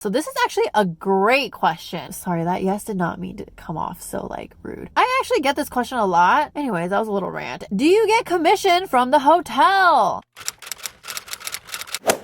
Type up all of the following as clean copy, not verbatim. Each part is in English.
So this is actually a great question. Sorry, that yes did not mean to come off so like rude. I actually get this question a lot. Anyways, that was a little rant. Do you get commission from the hotel?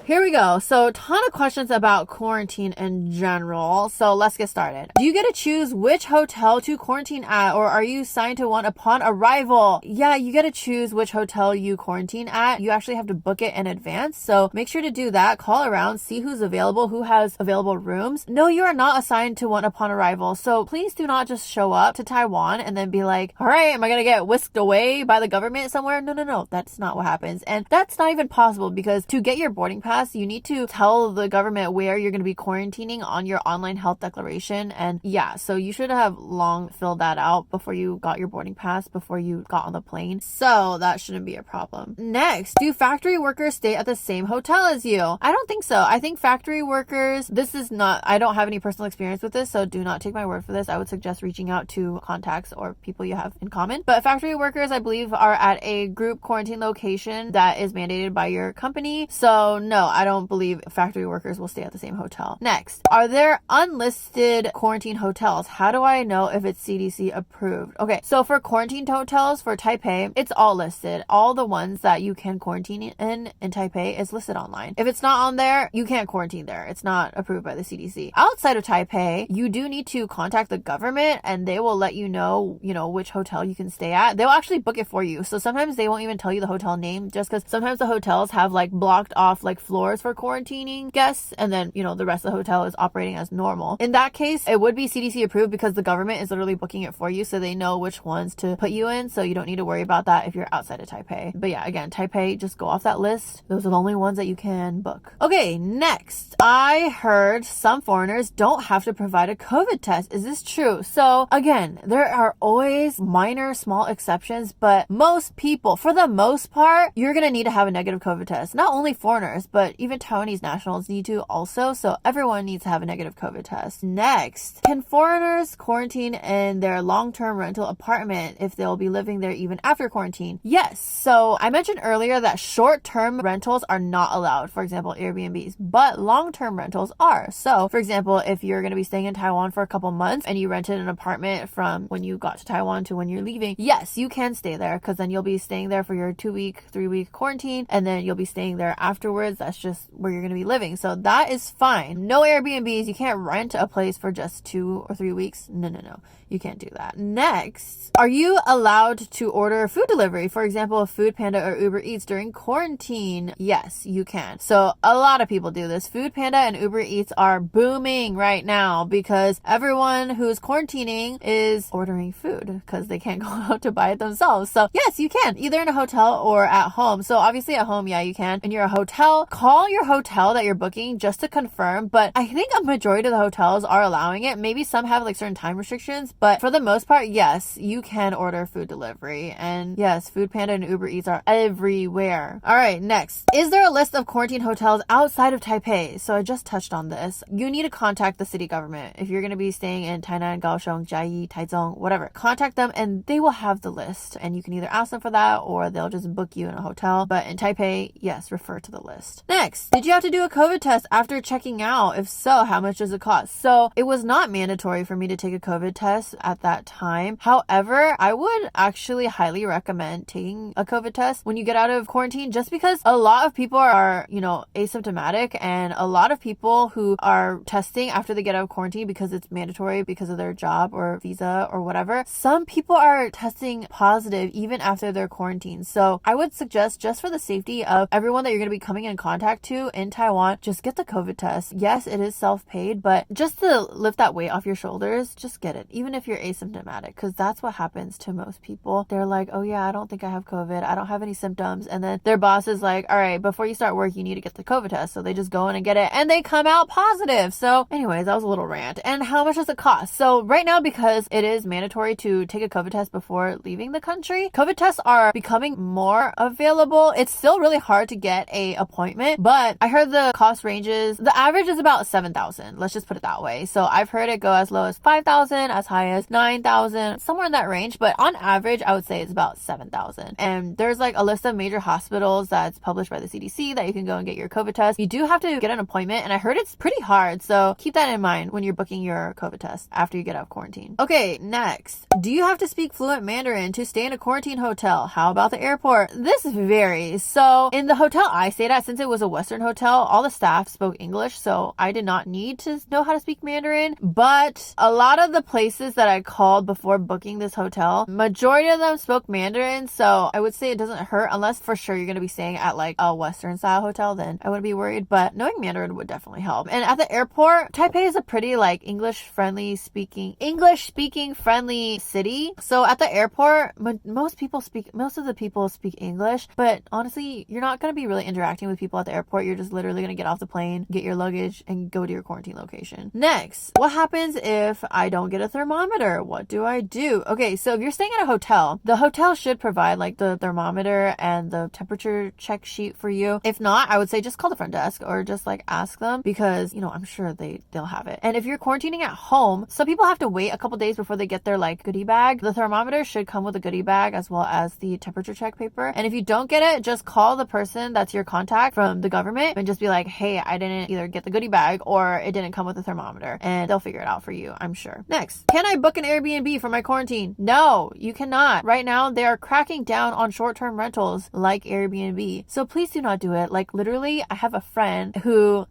Here we go. So, ton of questions about quarantine in general. So, let's get started. Do you get to choose which hotel to quarantine at, or are you assigned to one upon arrival? Yeah, you get to choose which hotel you quarantine at. You actually have to book it in advance. So, make sure to do that. Call around, see who's available, who has available rooms. No, you are not assigned to one upon arrival. So, please do not just show up to Taiwan and then be like, all right, am I going to get whisked away by the government somewhere? No. That's not what happens. And that's not even possible because to get your boarding pass, you need to tell the government where you're going to be quarantining on your online health declaration. And yeah, so you should have long filled that out before you got your boarding pass, before you got on the plane. So that shouldn't be a problem. Next, do factory workers stay at the same hotel as you? I don't think so. I think factory workers, I don't have any personal experience with this, so do not take my word for this. I would suggest reaching out to contacts or people you have in common. But factory workers, I believe, are at a group quarantine location that is mandated by your company. So no, I don't believe factory workers will stay at the same hotel. Next, are there unlisted quarantine hotels? How do I know if it's CDC approved? Okay, so for quarantine hotels for Taipei, it's all listed. All the ones that you can quarantine in Taipei is listed online. If it's not on there, you can't quarantine there. It's not approved by the CDC. Outside of Taipei, you do need to contact the government and they will let you know, which hotel you can stay at. They'll actually book it for you. So sometimes they won't even tell you the hotel name just because sometimes the hotels have like blocked off like floors for quarantining guests, and then the rest of the hotel is operating as normal. In that case, it would be CDC approved because the government is literally booking it for you, so they know which ones to put you in, so you don't need to worry about that if you're outside of Taipei. But yeah, again, Taipei, just go off that list. Those are the only ones that you can book. Okay, next, I heard some foreigners don't have to provide a COVID test. Is this true? So again, there are always minor small exceptions, but most people, for the most part, you're gonna need to have a negative COVID test. Not only foreigners, but even Taiwanese nationals need to also, so everyone needs to have a negative COVID test. Next, can foreigners quarantine in their long-term rental apartment if they'll be living there even after quarantine? Yes. So I mentioned earlier that short-term rentals are not allowed, for example, Airbnbs, but long-term rentals are. So for example, if you're going to be staying in Taiwan for a couple months and you rented an apartment from when you got to Taiwan to when you're leaving, yes, you can stay there because then you'll be staying there for your 2-week, 3-week quarantine, and then you'll be staying there afterwards. That's just where you're going to be living. So that is fine. No Airbnbs. You can't rent a place for just 2 or 3 weeks. No. You can't do that. Next, are you allowed to order food delivery? For example, Food Panda or Uber Eats during quarantine? Yes, you can. So a lot of people do this. Food Panda and Uber Eats are booming right now because everyone who's quarantining is ordering food because they can't go out to buy it themselves. So yes, you can, either in a hotel or at home. So obviously at home, yeah, you can. In your hotel, call your hotel that you're booking just to confirm. But I think a majority of the hotels are allowing it. Maybe some have like certain time restrictions, but for the most part, yes, you can order food delivery. And yes, Food Panda and Uber Eats are everywhere. All right, next. Is there a list of quarantine hotels outside of Taipei? So I just touched on this. You need to contact the city government. If you're going to be staying in Tainan, Kaohsiung, Jiayi, Taichung, whatever, contact them and they will have the list. And you can either ask them for that or they'll just book you in a hotel. But in Taipei, yes, refer to the list. Next, did you have to do a COVID test after checking out? If so, how much does it cost? So it was not mandatory for me to take a COVID test at that time. However, I would actually highly recommend taking a COVID test when you get out of quarantine, just because a lot of people are, asymptomatic, and a lot of people who are testing after they get out of quarantine because it's mandatory because of their job or visa or whatever, some people are testing positive even after their quarantine. So I would suggest, just for the safety of everyone that you're going to be coming in contact to in Taiwan, just get the COVID test. Yes, it is self-paid, but just to lift that weight off your shoulders, just get it, even if you're asymptomatic, because that's what happens to most people. They're like, oh yeah, I don't think I have COVID. I don't have any symptoms. And then their boss is like, all right, before you start work, you need to get the COVID test. So they just go in and get it and they come out positive. So anyways, that was a little rant. And how much does it cost? So right now, because it is mandatory to take a COVID test before leaving the country, COVID tests are becoming more available. It's still really hard to get an appointment limit, but I heard the cost ranges, the average is about 7,000. Let's just put it that way. So I've heard it go as low as 5,000, as high as 9,000, somewhere in that range, but on average, I would say it's about 7,000. And there's like a list of major hospitals that's published by the CDC that you can go and get your COVID test. You do have to get an appointment, and I heard it's pretty hard, so keep that in mind when you're booking your COVID test after you get out of quarantine. Okay, next. Do you have to speak fluent Mandarin to stay in a quarantine hotel? How about the airport? This varies. So in the hotel I stayed at, since it was a Western hotel, all the staff spoke English, so I did not need to know how to speak Mandarin. But a lot of the places that I called before booking this hotel, majority of them spoke Mandarin, so I would say it doesn't hurt, unless for sure you're going to be staying at like a Western style hotel, then I wouldn't be worried, but knowing Mandarin would definitely help. And at the airport, Taipei is a pretty like English speaking friendly city. So at the airport, most of the people speak English, but honestly, you're not going to be really interacting with people at the airport. You're just literally going to get off the plane, get your luggage, and go to your quarantine location. Next, what happens if I don't get a thermometer? What do I do? Okay, so if you're staying at a hotel, the hotel should provide like the thermometer and the temperature check sheet for you. If not, I would say just call the front desk or just like ask them, because you know, I'm sure they'll have it. And if you're quarantining at home, some people have to wait a couple days before they get their like goodie bag. The thermometer should come with a goodie bag as well as the temperature check paper. And if you don't get it, just call the person that's your contact from the government and just be like, hey, I didn't either get the goodie bag or it didn't come with a thermometer, and they'll figure it out for you, I'm sure. Next, can I book an Airbnb for my quarantine? No, you cannot. Right now, they are cracking down on short-term rentals like Airbnb. So please do not do it. Like literally, I have a friend who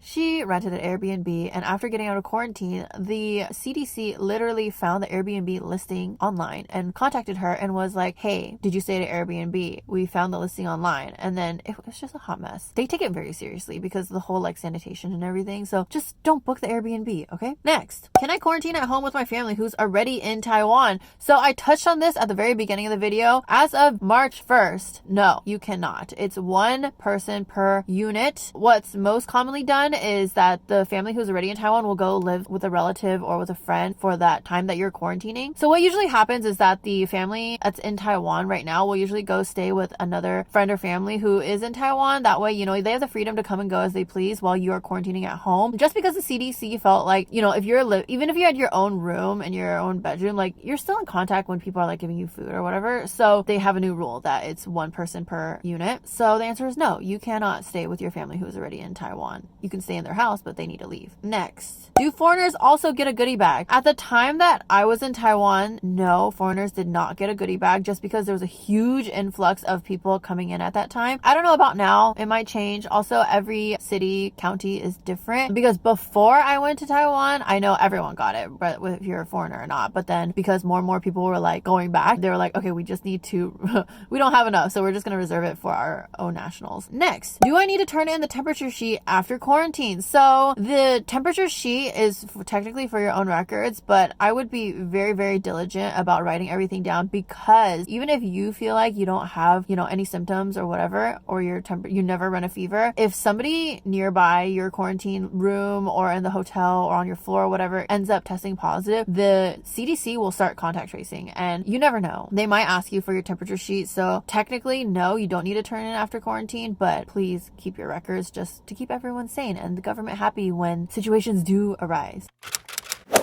she rented an Airbnb, and after getting out of quarantine, the CDC literally found the Airbnb listing online and contacted her and was like, hey, did you stay at Airbnb? We found the listing online. And then it was just a hot mess. They take it very seriously because of the whole like sanitation and everything. So just don't book the Airbnb, okay? Next, can I quarantine at home with my family who's already in Taiwan? So I touched on this at the very beginning of the video. As of March 1st, no, you cannot. It's one person per unit. What's most commonly done is that the family who's already in Taiwan will go live with a relative or with a friend for that time that you're quarantining. So what usually happens is that the family that's in Taiwan right now will usually go stay with another friend or family who is in Taiwan. That way, you know, they have the freedom to come and go as they please while you are quarantining at home. Just because the CDC felt like, you know, if you're even if you had your own room and your own bedroom, like you're still in contact when people are like giving you food or whatever. So they have a new rule that it's one person per unit. So the answer is no, you cannot stay with your family who is already in Taiwan. You can stay in their house, but they need to leave. Next, do foreigners also get a goodie bag? At the time that I was in Taiwan, no, foreigners did not get a goodie bag, just because there was a huge influx of people coming in at that time. I don't know about now, it might change. Also, every city, county is different, because before I went to Taiwan, I know everyone got it, but if you're a foreigner or not. But then because more and more people were like going back, they were like, okay, we just need to, we don't have enough, so we're just going to reserve it for our own nationals. Next, do I need to turn in the temperature sheet after quarantine? So the temperature sheet is technically for your own records, but I would be very, very diligent about writing everything down, because even if you feel like you don't have, you know, any symptoms or whatever, or you never run a fever, if somebody nearby your quarantine room or in the hotel or on your floor or whatever ends up testing positive, the CDC will start contact tracing, and you never know. They might ask you for your temperature sheet. So technically, no, you don't need to turn in after quarantine, but please keep your records just to keep everyone sane and the government happy when situations do arise.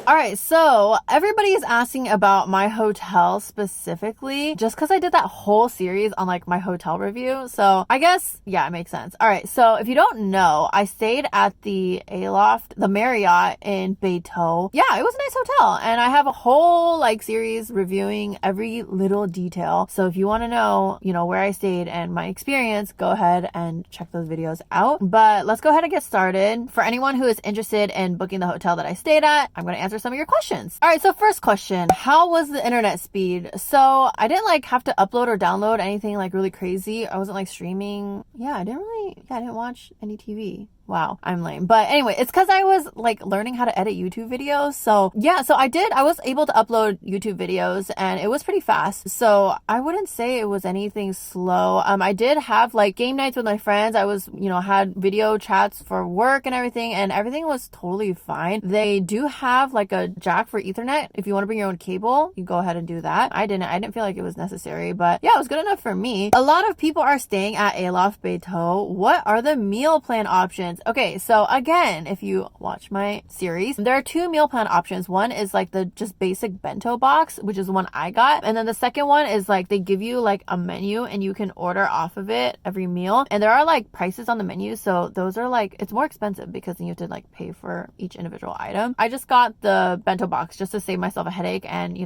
Alright, so everybody is asking about my hotel specifically, just because I did that whole series on like my hotel review. So I guess, yeah, it makes sense. Alright, so if you don't know, I stayed at the Aloft, the Marriott in Beitou. Yeah, it was a nice hotel, and I have a whole like series reviewing every little detail. So if you want to know, you know, where I stayed and my experience, go ahead and check those videos out. But let's go ahead and get started. For anyone who is interested in booking the hotel that I stayed at, I'm going to answer some of your questions. All right, so first question, how was the internet speed? So I didn't like have to upload or download anything like really crazy. I wasn't like streaming. I didn't watch any TV. Wow, I'm lame. But anyway, it's because I was like learning how to edit YouTube videos. So yeah, so I was able to upload YouTube videos and it was pretty fast. So I wouldn't say it was anything slow. I did have like game nights with my friends. I was, had video chats for work and everything was totally fine. They do have like a jack for Ethernet. If you want to bring your own cable, you go ahead and do that. I didn't feel like it was necessary, but yeah, it was good enough for me. A lot of people are staying at Aloft Beitou. What are the meal plan options? Okay, so again, if you watch my series, there are 2 meal plan options. One is like the just basic bento box, which is the one I got. And then the second one is like they give you like a menu and you can order off of it every meal. And there are like prices on the menu. So those are like, it's more expensive because then you have to like pay for each individual item. I just got the bento box just to save myself a headache. And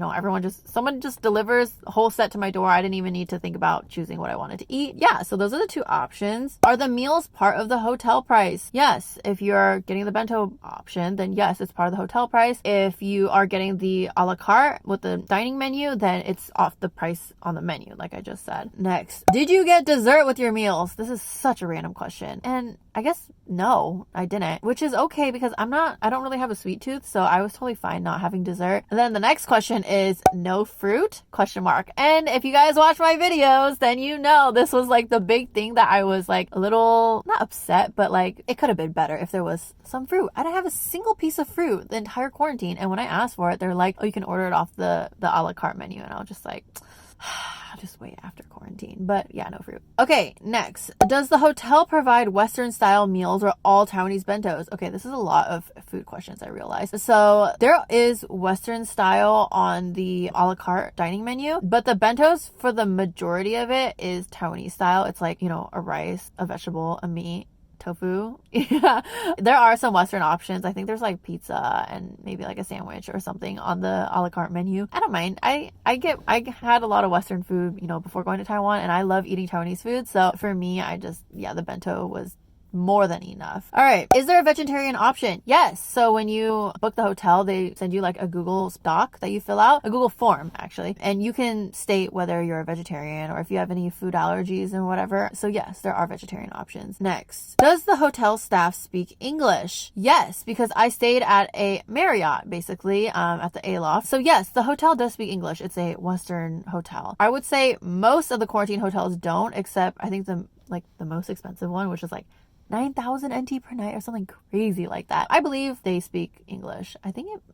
someone just delivers a whole set to my door. I didn't even need to think about choosing what I wanted to eat. Yeah, so those are the 2 options. Are the meals part of the hotel price? Yes. If you're getting the bento option, then yes, it's part of the hotel price. If you are getting the a la carte with the dining menu, then it's off the price on the menu, like I just said. Next, did you get dessert with your meals? This is such a random question. And I guess no, I didn't, which is okay because I don't really have a sweet tooth, so I was totally fine not having dessert. And then the next question is no fruit? ? And if you guys watch my videos, then you know this was like the big thing that I was like a little, not upset, but like it could have been better if there was some fruit. I didn't have a single piece of fruit the entire quarantine. And when I asked for it, they're like, oh, you can order it off the a la carte menu. And I was just like, I'll just wait after quarantine. But yeah, no fruit. Okay, next. Does the hotel provide Western style meals or all Taiwanese bentos? Okay, this is a lot of food questions, I realize. So there is Western style on the a la carte dining menu, but the bentos for the majority of it is Taiwanese style. It's like, a rice, a vegetable, a meat, tofu. Yeah, there are some Western options. I think there's like pizza and maybe like a sandwich or something on the a la carte menu. I don't mind. I had a lot of Western food, before going to Taiwan, and I love eating Taiwanese food. So for me, the bento was more than enough. All right. Is there a vegetarian option? Yes. So when you book the hotel, they send you like a Google doc that you fill out, a Google form actually, and you can state whether you're a vegetarian or if you have any food allergies and whatever. So yes, there are vegetarian options. Next, does the hotel staff speak English? Yes, because I stayed at a Marriott basically, at the Aloft. So yes, the hotel does speak English. It's a Western hotel. I would say most of the quarantine hotels don't, except I think the most expensive one, which is like 9,000 NT per night or something crazy like that. I believe they speak English.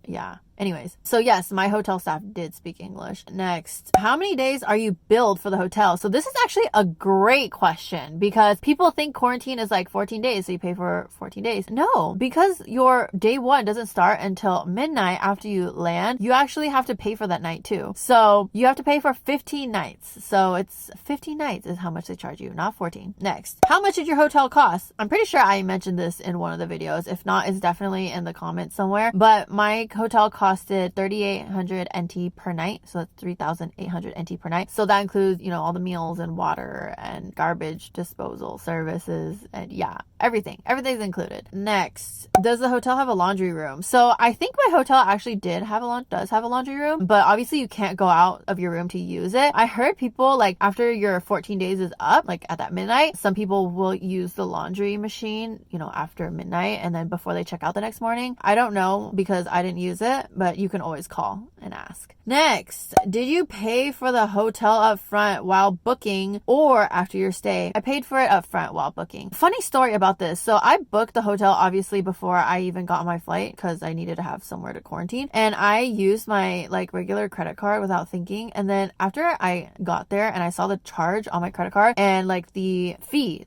Yeah. Anyways, so yes, my hotel staff did speak English. Next, how many days are you billed for the hotel? So this is actually a great question because people think quarantine is like 14 days, so you pay for 14 days. No, because your day 1 doesn't start until midnight after you land, you actually have to pay for that night too. So you have to pay for 15 nights. So it's 15 nights is how much they charge you, not 14. Next, how much did your hotel cost? I'm pretty sure I mentioned this in one of the videos. If not, it's definitely in the comments somewhere. But my hotel costed 3,800 NT per night. So that's 3,800 NT per night. So that includes, all the meals and water and garbage disposal services and yeah, everything. Everything's included. Next, does the hotel have a laundry room? So I think my hotel actually does have a laundry room, but obviously you can't go out of your room to use it. I heard people like after your 14 days is up, like at that midnight, some people will use the laundry machine, after midnight and then before they check out the next morning. I don't know because I didn't use it, but you can always call and ask. Next, did you pay for the hotel up front while booking or after your stay? I paid for it up front while booking. Funny story about this. So I booked the hotel obviously before I even got on my flight because I needed to have somewhere to quarantine, and I used my regular credit card without thinking. And then after I got there and I saw the charge on my credit card and the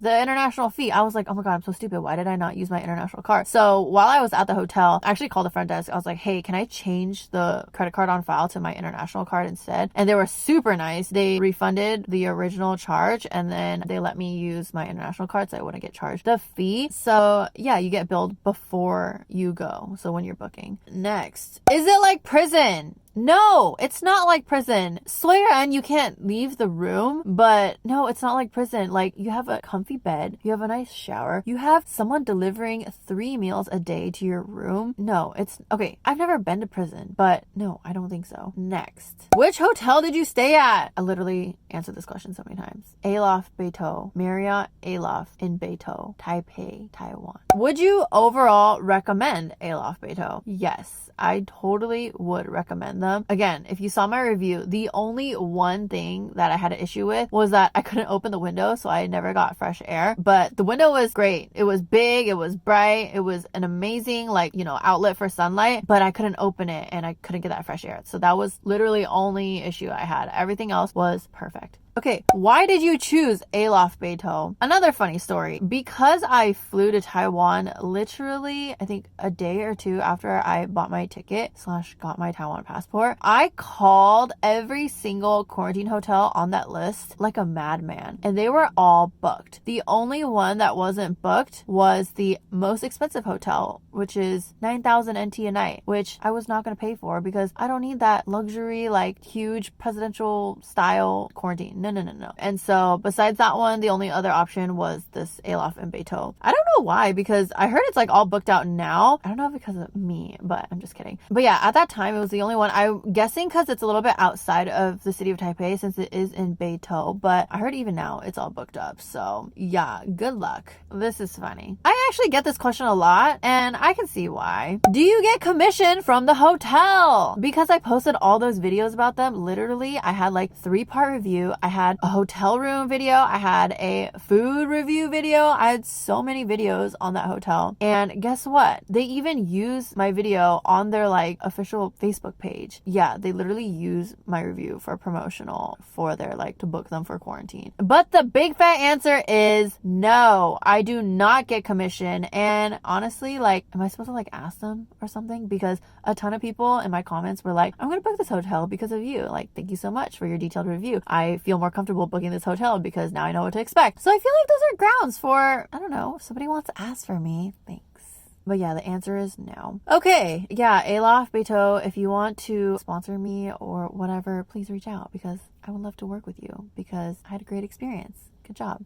international fee, I was like, oh my God, I'm so stupid. Why did I not use my international card? So while I was at the hotel, I actually called the front desk. I was like, hey, can I change the credit card on file to my international card instead? And they were super nice. They refunded the original charge and then they let me use my international card so I wouldn't get charged the fee. So yeah, you get billed before you go. So when you're booking. Next, is it like prison? No, it's not like prison. Soyeon, you can't leave the room, but no, it's not like prison. Like, you have a comfy bed, you have a nice shower, you have someone delivering 3 meals a day to your room. No, it's okay. I've never been to prison, but no, I don't think so. Next, which hotel did you stay at? I literally answered this question so many times. Aloft Beitou, Marriott Aloft in Beitou, Taipei, Taiwan. Would you overall recommend Aloft Beitou? Yes, I totally would recommend them. Again, if you saw my review, the only one thing that I had an issue with was that I couldn't open the window, so I never got fresh air. But the window was great. It was big, it was bright, it was an amazing, like, you know, outlet for sunlight, but I couldn't open it and I couldn't get that fresh air. So that was literally only issue I had. Everything else was perfect. Okay, why did you choose Aloft Beitou? Another funny story. Because I flew to Taiwan literally, I think a day or two after I bought my ticket / got my Taiwan passport, I called every single quarantine hotel on that list like a madman, and they were all booked. The only one that wasn't booked was the most expensive hotel, which is 9,000 NT a night, which I was not going to pay for because I don't need that luxury, like, huge presidential style quarantine. No. And so besides that one, the only other option was this Aloft in Beitou. I don't know why, because I heard it's like all booked out now. I don't know if because of me, but I'm just kidding. But yeah, at that time, it was the only one. I'm guessing because it's a little bit outside of the city of Taipei since it is in Beitou. But I heard even now it's all booked up. So yeah, good luck. This is funny. I actually get this question a lot and I can see why. Do you get commission from the hotel? Because I posted all those videos about them, literally I had like 3-part review. I had a hotel room video, I had a food review video, I had so many videos on that hotel. And guess what? They even use my video on their like official Facebook page. Yeah, they literally use my review for promotional for their like to book them for quarantine. But the big fat answer is no, I do not get commission. And honestly, like, am I supposed to like ask them or something? Because a ton of people in my comments were like, I'm gonna book this hotel because of you. Like, thank you so much for your detailed review. I feel more comfortable booking this hotel because now I know what to expect. So I feel like those are grounds for, I don't know, if somebody wants to ask for me, thanks. But yeah, the answer is no. Okay, yeah, Aloft Beitou, if you want to sponsor me or whatever, please reach out because I would love to work with you because I had a great experience. Good job.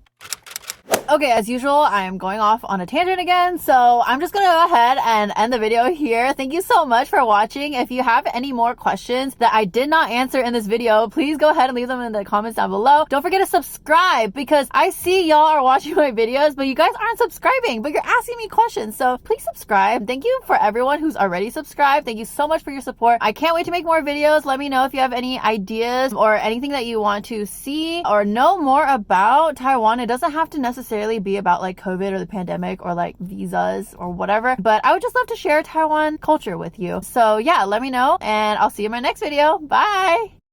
Okay, as usual, I am going off on a tangent again, so I'm just gonna go ahead and end the video here. Thank you so much for watching. If you have any more questions that I did not answer in this video, please go ahead and leave them in the comments down below. Don't forget to subscribe because I see y'all are watching my videos, but you guys aren't subscribing, but you're asking me questions, so please subscribe. Thank you for everyone who's already subscribed. Thank you so much for your support. I can't wait to make more videos. Let me know if you have any ideas or anything that you want to see or know more about Taiwan. It doesn't have to necessarily be about like COVID or the pandemic or like visas or whatever, but I would just love to share Taiwan culture with you. So yeah, let me know and I'll see you in my next video. Bye.